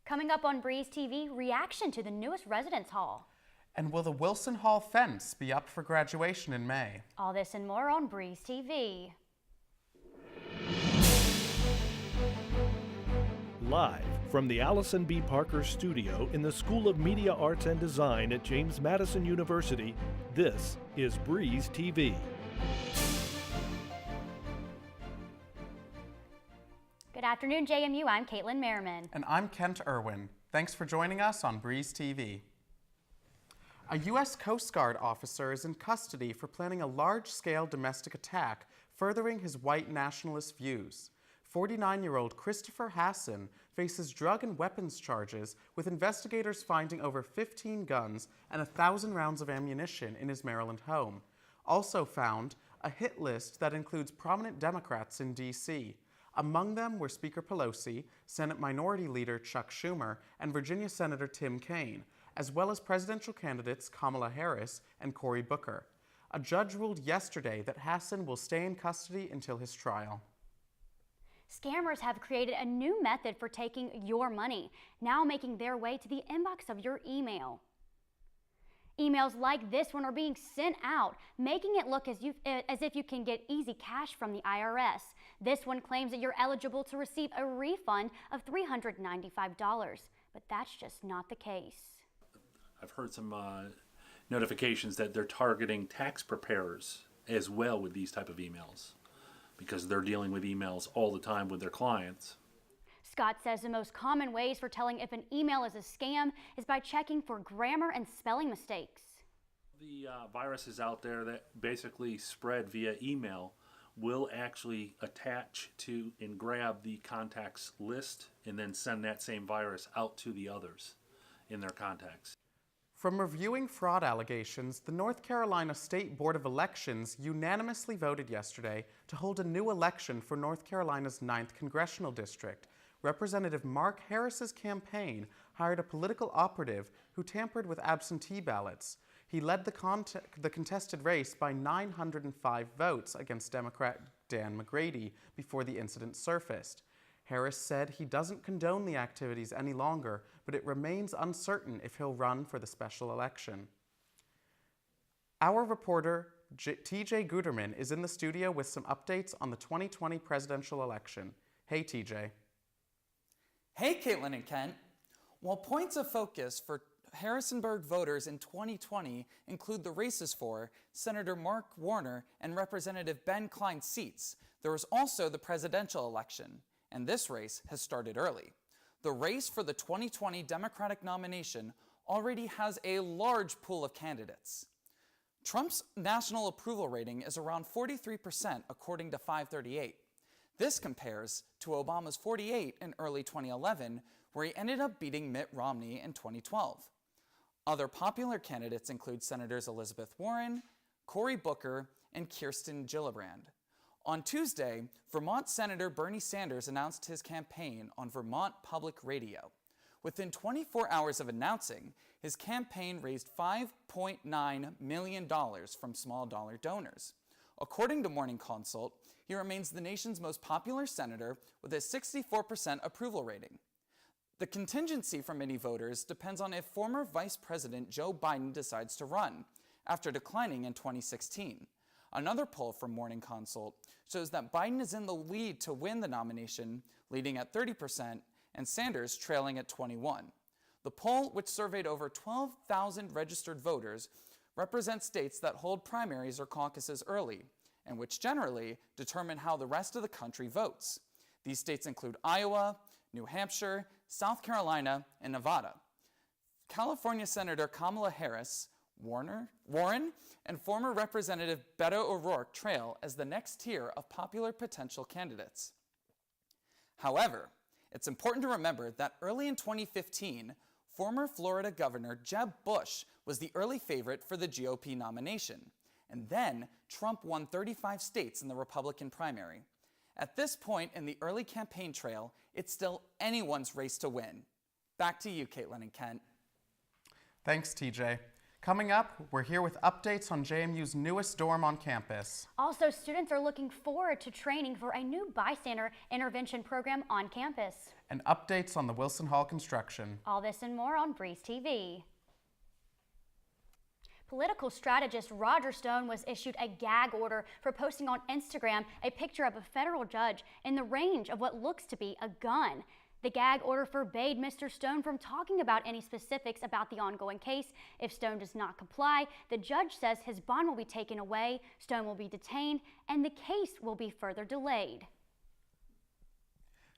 Coming up on Breeze TV, reaction to the newest residence hall. And will the Wilson Hall fence be up for graduation in May? All this and more on Breeze TV. Live from the Allison B. Parker Studio in the School of Media Arts and Design at James Madison University, this is Breeze TV. Good afternoon, JMU. I'm Caitlin Merriman. And I'm Kent Irwin. Thanks for joining us on Breeze TV. A U.S. Coast Guard officer is in custody for planning a large-scale domestic attack, furthering his white nationalist views. 49-year-old Christopher Hassan faces drug and weapons charges, with investigators finding over 15 guns and 1,000 rounds of ammunition in his Maryland home. Also found, a hit list that includes prominent Democrats in D.C. Among them were Speaker Pelosi, Senate Minority Leader Chuck Schumer, and Virginia Senator Tim Kaine, as well as presidential candidates Kamala Harris and Cory Booker. A judge ruled yesterday that Hassan will stay in custody until his trial. Scammers have created a new method for taking your money, now making their way to the inbox of your email. Emails like this one are being sent out, making it look as if you can get easy cash from the IRS. This one claims that you're eligible to receive a refund of $395, but that's just not the case. I've heard some notifications that they're targeting tax preparers as well with these type of emails, because they're dealing with emails all the time with their clients. Scott says the most common ways for telling if an email is a scam is by checking for grammar and spelling mistakes. The viruses out there that basically spread via email will actually attach to and grab the contacts list and then send that same virus out to the others in their contacts. From reviewing fraud allegations, the North Carolina State Board of Elections unanimously voted yesterday to hold a new election for North Carolina's 9th Congressional District. Representative Mark Harris's campaign hired a political operative who tampered with absentee ballots. He led the contested race by 905 votes against Democrat Dan McGrady before the incident surfaced. Harris said he doesn't condone the activities any longer, but it remains uncertain if he'll run for the special election. Our reporter, TJ Guterman, is in the studio with some updates on the 2020 presidential election. Hey, TJ. Hey, Caitlin and Kent. While points of focus for Harrisonburg voters in 2020 include the races for Senator Mark Warner and Representative Ben Kline's seats, there was also the presidential election, and this race has started early. The race for the 2020 Democratic nomination already has a large pool of candidates. Trump's national approval rating is around 43% according to 538. This compares to Obama's 48 in early 2011, where he ended up beating Mitt Romney in 2012. Other popular candidates include Senators Elizabeth Warren, Cory Booker, and Kirsten Gillibrand. On Tuesday, Vermont Senator Bernie Sanders announced his campaign on Vermont Public Radio. Within 24 hours of announcing, his campaign raised $5.9 million from small dollar donors. According to Morning Consult, he remains the nation's most popular senator with a 64% approval rating. The contingency for many voters depends on if former Vice President Joe Biden decides to run, after declining in 2016. Another poll from Morning Consult shows that Biden is in the lead to win the nomination, leading at 30%, and Sanders trailing at 21%. The poll, which surveyed over 12,000 registered voters, represents states that hold primaries or caucuses early, and which generally determine how the rest of the country votes. These states include Iowa, New Hampshire, South Carolina, and Nevada. California Senator Kamala Harris, Warren, and former Representative Beto O'Rourke trail as the next tier of popular potential candidates. However, it's important to remember that early in 2015, former Florida Governor Jeb Bush was the early favorite for the GOP nomination, and then Trump won 35 states in the Republican primary. At this point in the early campaign trail, it's still anyone's race to win. Back to you, Caitlin and Kent. Thanks, TJ. Coming up, we're here with updates on JMU's newest dorm on campus. Also, students are looking forward to training for a new bystander intervention program on campus. and updates on the Wilson Hall construction. All this and more on Breeze TV. Political strategist Roger Stone was issued a gag order for posting on Instagram a picture of a federal judge in the range of what looks to be a gun. The gag order forbade Mr. Stone from talking about any specifics about the ongoing case. If Stone does not comply, the judge says his bond will be taken away, Stone will be detained, and the case will be further delayed.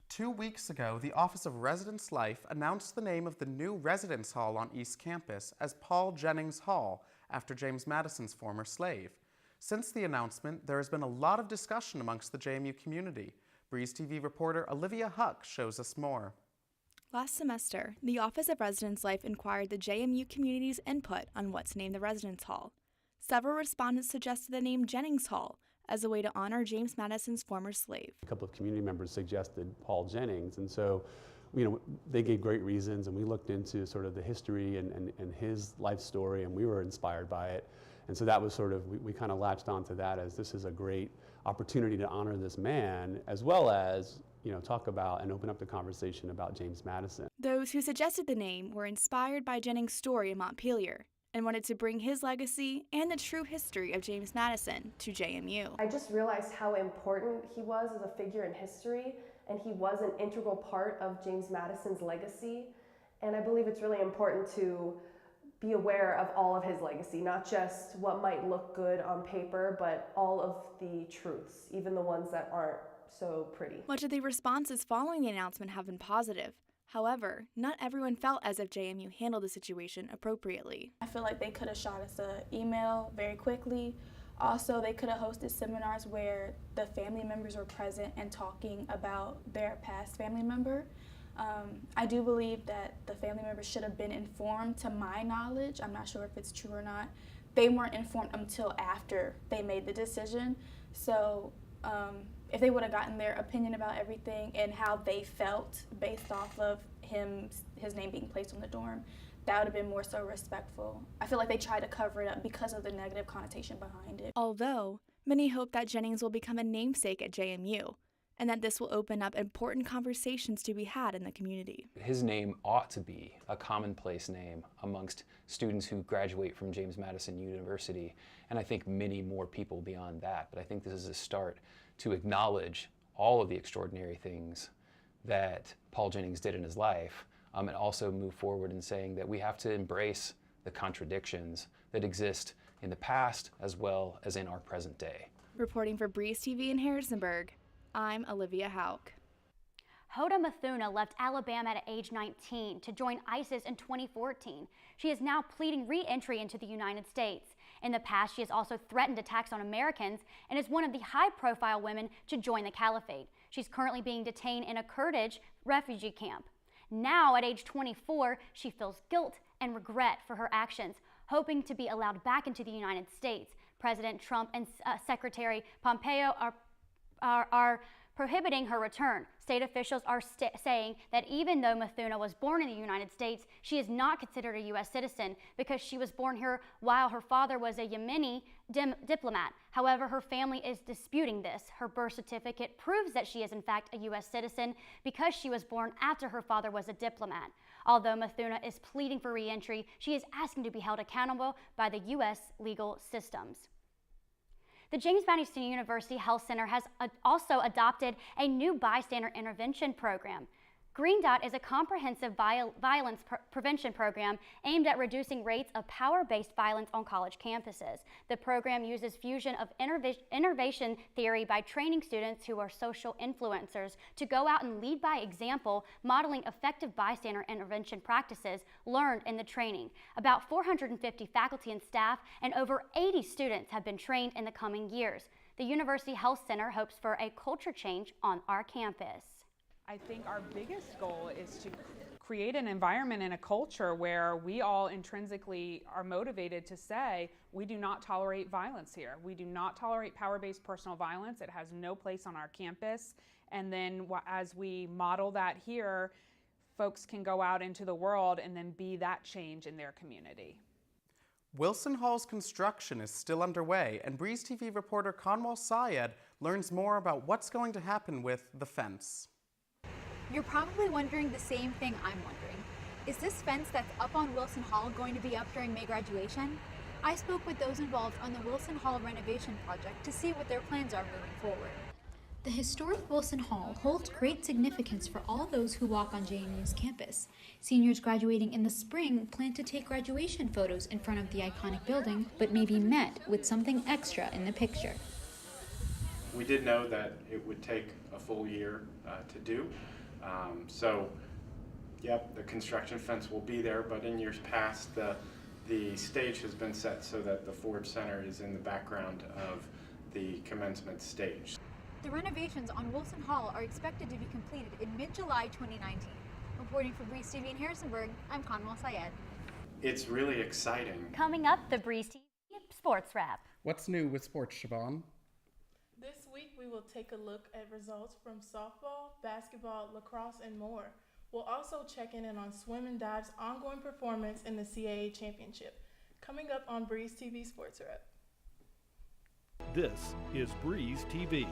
2 weeks ago, the Office of Residence Life announced the name of the new residence hall on East Campus as Paul Jennings Hall, after James Madison's former slave. Since the announcement, there has been a lot of discussion amongst the JMU community. Breeze TV reporter Olivia Huck shows us more. Last semester, the Office of Residence Life inquired the JMU community's input on what to name the residence hall. Several respondents suggested the name Jennings Hall as a way to honor James Madison's former slave. A couple of community members suggested Paul Jennings, and so they gave great reasons, and we looked into sort of the history and his life story, and we were inspired by it. And so that was sort of, we kind of latched onto that as this is a great opportunity to honor this man, as well as talk about and open up the conversation about James Madison. Those who suggested the name were inspired by Jennings' story in Montpelier and wanted to bring his legacy and the true history of James Madison to JMU. I just realized how important he was as a figure in history, and he was an integral part of James Madison's legacy. And I believe it's really important to be aware of all of his legacy, not just what might look good on paper, but all of the truths, even the ones that aren't so pretty. Much of the responses following the announcement have been positive. However, not everyone felt as if JMU handled the situation appropriately. I feel like they could have shot us an email very quickly. Also, they could have hosted seminars where the family members were present and talking about their past family member. I do believe that the family members should have been informed, to my knowledge. I'm not sure if it's true or not. They weren't informed until after they made the decision. So if they would have gotten their opinion about everything and how they felt based off of his name being placed on the dorm, that would have been more so respectful. I feel like they tried to cover it up because of the negative connotation behind it. Although, many hope that Jennings will become a namesake at JMU, and that this will open up important conversations to be had in the community. His name ought to be a commonplace name amongst students who graduate from James Madison University, and I think many more people beyond that. But I think this is a start to acknowledge all of the extraordinary things that Paul Jennings did in his life, and also move forward in saying that we have to embrace the contradictions that exist in the past as well as in our present day. Reporting for Breeze TV in Harrisonburg, I'm Olivia Hauk. Hoda Mithuna left Alabama at age 19 to join ISIS in 2014. She is now pleading re-entry into the United States. In the past, she has also threatened attacks on Americans and is one of the high-profile women to join the caliphate. She's currently being detained in a Kurdish refugee camp. Now, at age 24, she feels guilt and regret for her actions, hoping to be allowed back into the United States. President Trump and Secretary Pompeo are prohibiting her return. State officials are saying that even though Mithuna was born in the United States, she is not considered a U.S. citizen because she was born here while her father was a Yemeni diplomat. However, her family is disputing this. Her birth certificate proves that she is in fact a U.S. citizen because she was born after her father was a diplomat. Although Mithuna is pleading for re-entry, she is asking to be held accountable by the U.S. legal systems. The James Madison University Health Center has also adopted a new bystander intervention program. Green Dot is a comprehensive violence prevention program aimed at reducing rates of power-based violence on college campuses. The program uses fusion of innovation theory by training students who are social influencers to go out and lead by example, modeling effective bystander intervention practices learned in the training. About 450 faculty and staff and over 80 students have been trained in the coming years. The University Health Center hopes for a culture change on our campus. I think our biggest goal is to create an environment and a culture where we all intrinsically are motivated to say, we do not tolerate violence here. We do not tolerate power-based personal violence. It has no place on our campus. And then as we model that here, folks can go out into the world and then be that change in their community. Wilson Hall's construction is still underway, and Breeze TV reporter Kanwal Syed learns more about what's going to happen with the fence. You're probably wondering the same thing I'm wondering. Is this fence that's up on Wilson Hall going to be up during May graduation? I spoke with those involved on the Wilson Hall renovation project to see what their plans are moving forward. The historic Wilson Hall holds great significance for all those who walk on JMU's campus. Seniors graduating in the spring plan to take graduation photos in front of the iconic building, but may be met with something extra in the picture. We did know that it would take a full year to do. Yep, the construction fence will be there, but in years past, the stage has been set so that the Ford Center is in the background of the commencement stage. The renovations on Wilson Hall are expected to be completed in mid-July 2019. Reporting for Breeze TV in Harrisonburg, I'm Conwell Syed. It's really exciting. Coming up, the Breeze TV Sports Wrap. What's new with sports, Siobhan? This week we will take a look at results from softball, basketball, lacrosse, and more. We'll also check in on Swim and Dive's ongoing performance in the CAA Championship. Coming up on Breeze TV Sports Wrap. This is Breeze TV.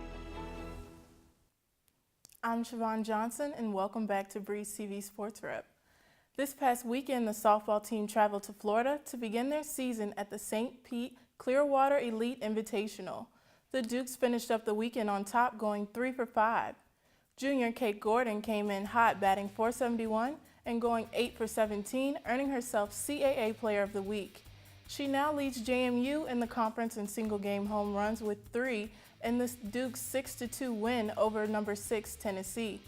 I'm Siobhan Johnson, and welcome back to Breeze TV Sports Wrap. This past weekend, the softball team traveled to Florida to begin their season at the St. Pete Clearwater Elite Invitational. The Dukes finished up the weekend on top, going 3 for 5. Junior Kate Gordon came in hot, batting .471 and going 8 for 17, earning herself CAA Player of the Week. She now leads JMU in the conference in single-game home runs with 3 in the Dukes' 6-2 win over number 6 Tennessee.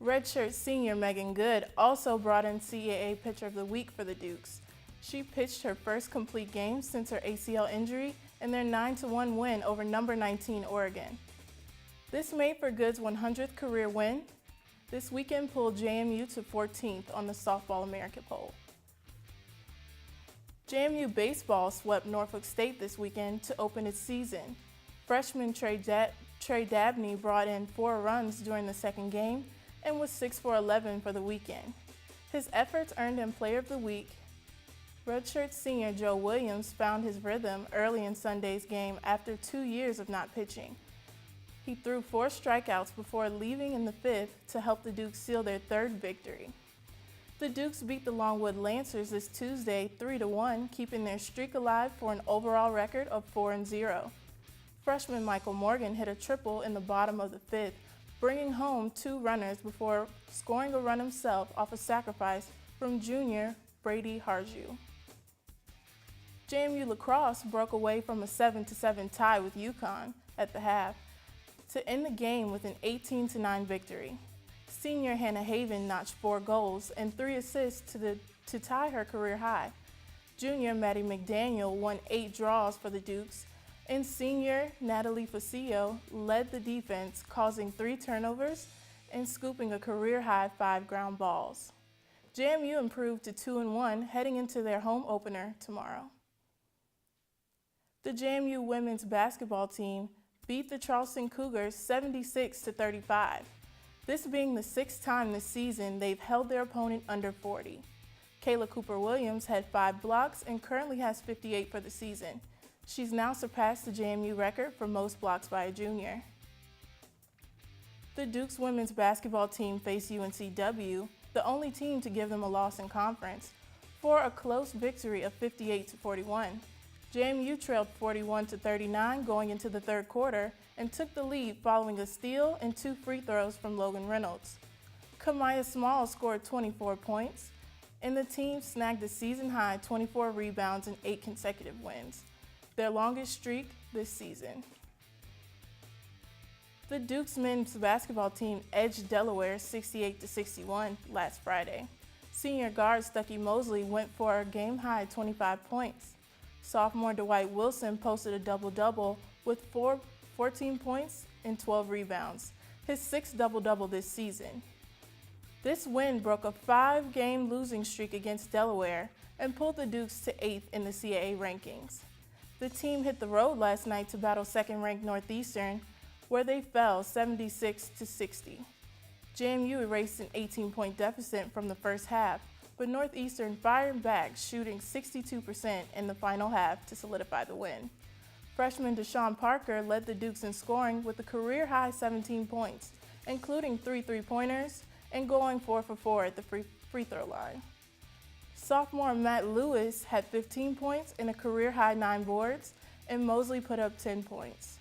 Redshirt senior Megan Good also brought in CAA Pitcher of the Week for the Dukes. She pitched her first complete game since her ACL injury in their 9-1 win over number 19 Oregon. This made for Good's 100th career win. This weekend pulled JMU to 14th on the Softball America poll. JMU baseball swept Norfolk State this weekend to open its season. Freshman Trey Dabney brought in 4 runs during the second game and was 6 for 11 for the weekend. His efforts earned him Player of the Week. Redshirt senior Joe Williams found his rhythm early in Sunday's game after 2 years of not pitching. He threw 4 strikeouts before leaving in the 5th to help the Dukes seal their 3rd victory. The Dukes beat the Longwood Lancers this Tuesday 3-1, keeping their streak alive for an overall record of 4-0. Freshman Michael Morgan hit a triple in the bottom of the 5th, bringing home 2 runners before scoring a run himself off a sacrifice from junior Brady Harju. JMU lacrosse broke away from a 7-7 tie with UConn at the half to end the game with an 18-9 victory. Senior Hannah Haven notched 4 goals and 3 assists to tie her career high. Junior Maddie McDaniel won 8 draws for the Dukes, and senior Natalie Facio led the defense, causing 3 turnovers and scooping a career-high 5 ground balls. JMU improved to 2-1 heading into their home opener tomorrow. The JMU women's basketball team beat the Charleston Cougars 76-35. This being the 6th time this season they've held their opponent under 40. Kayla Cooper-Williams had 5 blocks and currently has 58 for the season. She's now surpassed the JMU record for most blocks by a junior. The Dukes women's basketball team faced UNCW, the only team to give them a loss in conference, for a close victory of 58-41. JMU trailed 41-39 going into the 3rd quarter and took the lead following a steal and 2 free throws from Logan Reynolds. Kamaya Small scored 24 points, and the team snagged a season-high 24 rebounds and 8 consecutive wins, their longest streak this season. The Dukes men's basketball team edged Delaware 68-61 last Friday. Senior guard Stuckey Mosley went for a game-high 25 points. Sophomore Dwight Wilson posted a double-double with 14 points and 12 rebounds, his 6th double-double this season. This win broke a 5-game losing streak against Delaware and pulled the Dukes to 8th in the CAA rankings. The team hit the road last night to battle 2nd-ranked Northeastern, where they fell 76-60. JMU erased an 18-point deficit from the first half, but Northeastern fired back, shooting 62% in the final half to solidify the win. Freshman Deshaun Parker led the Dukes in scoring with a career-high 17 points, including 3 three-pointers and going 4 for 4 at the free throw line. Sophomore Matt Lewis had 15 points and a career-high 9 boards, and Mosley put up 10 points.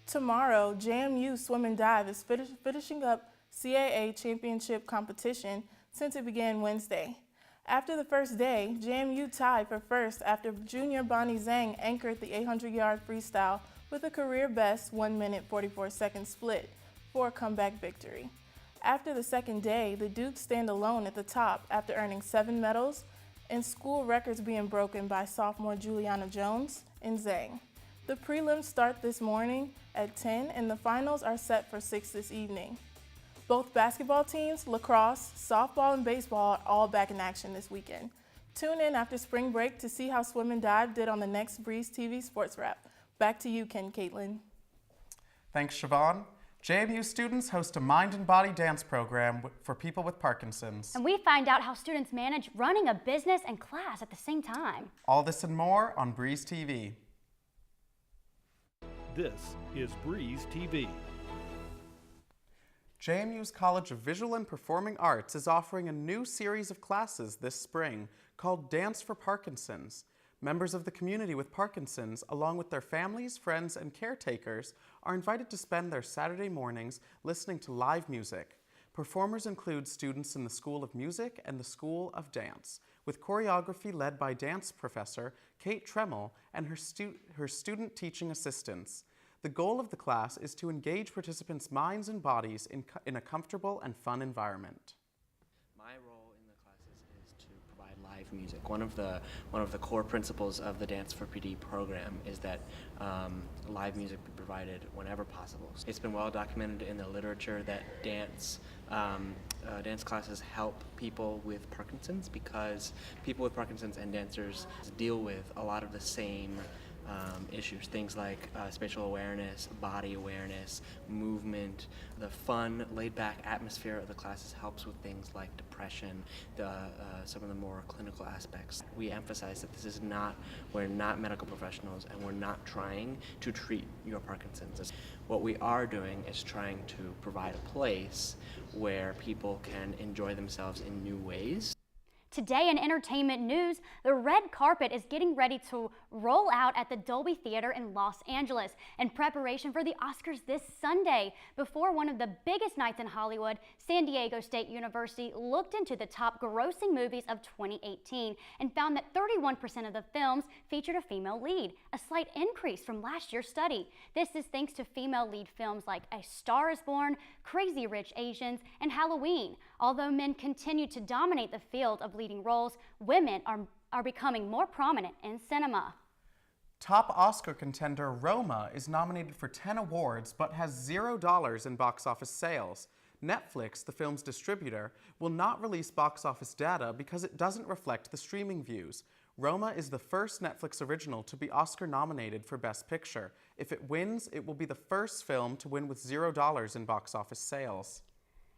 Tomorrow, JMU Swim and Dive is finishing up CAA championship competition since it began Wednesday. After the first day, JMU tied for first after junior Bonnie Zhang anchored the 800-yard freestyle with a career-best 1 minute 44-second split for a comeback victory. After the second day, the Dukes stand alone at the top after earning 7 medals and school records being broken by sophomore Juliana Jones and Zhang. The prelims start this morning at 10 and the finals are set for 6 this evening. Both basketball teams, lacrosse, softball, and baseball are all back in action this weekend. Tune in after spring break to see how Swim and Dive did on the next Breeze TV Sports Wrap. Back to you, Ken Caitlin. Thanks, Siobhan. JMU students host a mind and body dance program for people with Parkinson's. And we find out how students manage running a business and class at the same time. All this and more on Breeze TV. This is Breeze TV. JMU's College of Visual and Performing Arts is offering a new series of classes this spring called Dance for Parkinson's. Members of the community with Parkinson's, along with their families, friends, and caretakers, are invited to spend their Saturday mornings listening to live music. Performers include students in the School of Music and the School of Dance, with choreography led by dance professor Kate Tremmel and her student teaching assistants. The goal of the class is to engage participants' minds and bodies in a comfortable and fun environment. My role in the classes is to provide live music. One of the core principles of the Dance for PD program is that live music be provided whenever possible. It's been well documented in the literature that dance classes help people with Parkinson's because people with Parkinson's and dancers deal with a lot of the same issues, things like spatial awareness, body awareness, movement. The fun, laid-back atmosphere of the classes helps with things like depression, some of the more clinical aspects. We emphasize that we're not medical professionals and we're not trying to treat your Parkinson's. What we are doing is trying to provide a place where people can enjoy themselves in new ways. Today in entertainment news, the red carpet is getting ready to roll out at the Dolby Theater in Los Angeles in preparation for the Oscars this Sunday. Before one of the biggest nights in Hollywood, San Diego State University looked into the top grossing movies of 2018 and found that 31% of the films featured a female lead, a slight increase from last year's study. This is thanks to female lead films like A Star is Born, Crazy Rich Asians, and Halloween. Although men continue to dominate the field of leading roles, women are becoming more prominent in cinema. Top Oscar contender Roma is nominated for 10 awards but has $0 in box office sales. Netflix, the film's distributor, will not release box office data because it doesn't reflect the streaming views. Roma is the first Netflix original to be Oscar nominated for Best Picture. If it wins, it will be the first film to win with $0 in box office sales.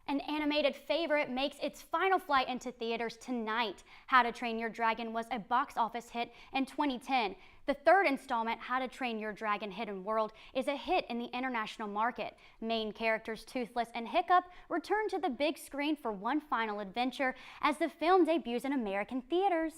An animated favorite makes its final flight into theaters tonight. How to Train Your Dragon was a box office hit in 2010. The third installment, How to Train Your Dragon Hidden World, is a hit in the international market. Main characters Toothless and Hiccup return to the big screen for one final adventure as the film debuts in American theaters.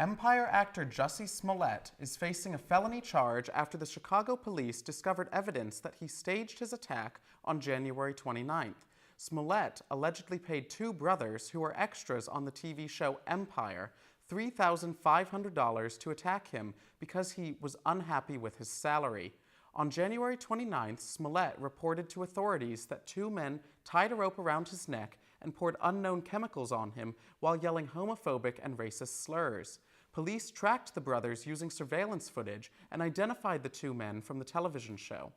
Empire actor Jussie Smollett is facing a felony charge after the Chicago police discovered evidence that he staged his attack on January 29th. Smollett allegedly paid 2 brothers who were extras on the TV show Empire $3,500 to attack him because he was unhappy with his salary. On January 29th, Smollett reported to authorities that 2 men tied a rope around his neck and poured unknown chemicals on him while yelling homophobic and racist slurs. Police tracked the brothers using surveillance footage and identified the 2 men from the television show.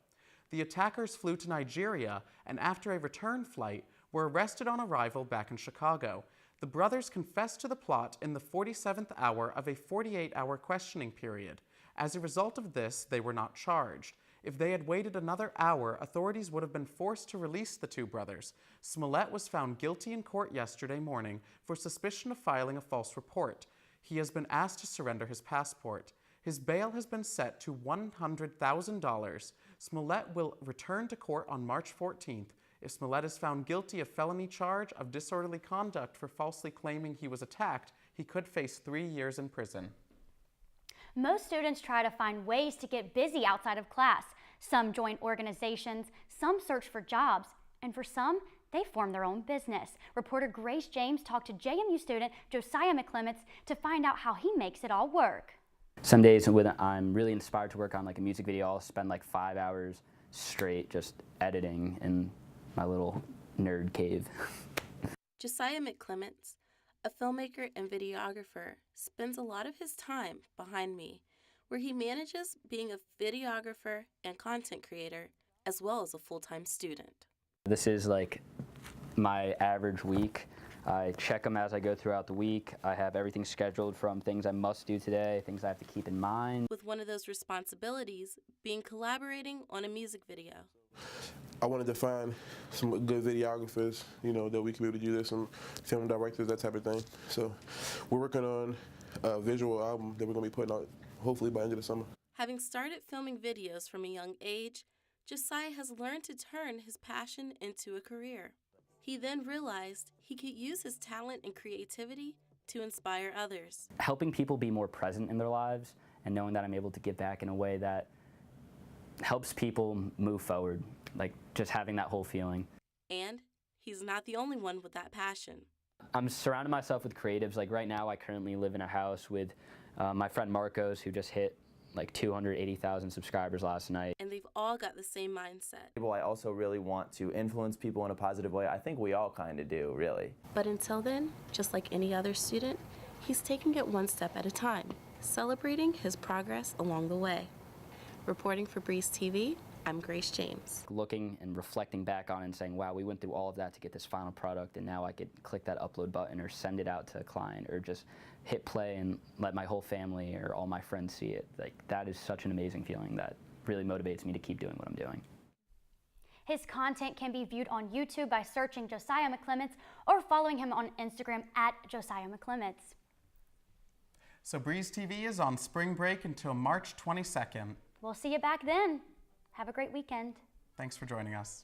The attackers flew to Nigeria and after a return flight were arrested on arrival back in Chicago. The brothers confessed to the plot in the 47th hour of a 48-hour questioning period. As a result of this, they were not charged. If they had waited another hour, authorities would have been forced to release the 2 brothers. Smollett was found guilty in court yesterday morning for suspicion of filing a false report. He has been asked to surrender his passport. His bail has been set to $100,000. Smollett will return to court on March 14th. If Smollett is found guilty of felony charge of disorderly conduct for falsely claiming he was attacked, he could face 3 years in prison. Most students try to find ways to get busy outside of class. Some join organizations, some search for jobs, and for some, they form their own business. Reporter Grace James talked to JMU student Josiah McClements to find out how he makes it all work. Some days when I'm really inspired to work on like a music video, I'll spend like 5 hours straight just editing in my little nerd cave. Josiah McClements, a filmmaker and videographer, spends a lot of his time behind me, where he manages being a videographer and content creator, as well as a full-time student. This is like my average week. I check them as I go throughout the week. I have everything scheduled from things I must do today, things I have to keep in mind. With one of those responsibilities being collaborating on a music video. I wanted to find some good videographers, that we could be able to do this, and film directors, that type of thing. So we're working on a visual album that we're going to be putting out hopefully by the end of the summer. Having started filming videos from a young age, Josiah has learned to turn his passion into a career. He then realized he could use his talent and creativity to inspire others. Helping people be more present in their lives and knowing that I'm able to give back in a way that helps people move forward, like just having that whole feeling. And he's not the only one with that passion. I'm surrounding myself with creatives. Like right now I currently live in a house with my friend Marcos, who just hit like 280,000 subscribers last night. And they've all got the same mindset. I also really want to influence people in a positive way. I think we all kind of do, really. But until then, just like any other student, he's taking it one step at a time, celebrating his progress along the way. Reporting for Breeze TV, I'm Grace James. Looking and reflecting back on it and saying, wow, we went through all of that to get this final product, and now I could click that upload button or send it out to a client or just hit play and let my whole family or all my friends see it. Like, that is such an amazing feeling that really motivates me to keep doing what I'm doing. His content can be viewed on YouTube by searching Josiah McClements or following him on Instagram at Josiah McClements. So Breeze TV is on spring break until March 22nd. We'll see you back then. Have a great weekend. Thanks for joining us.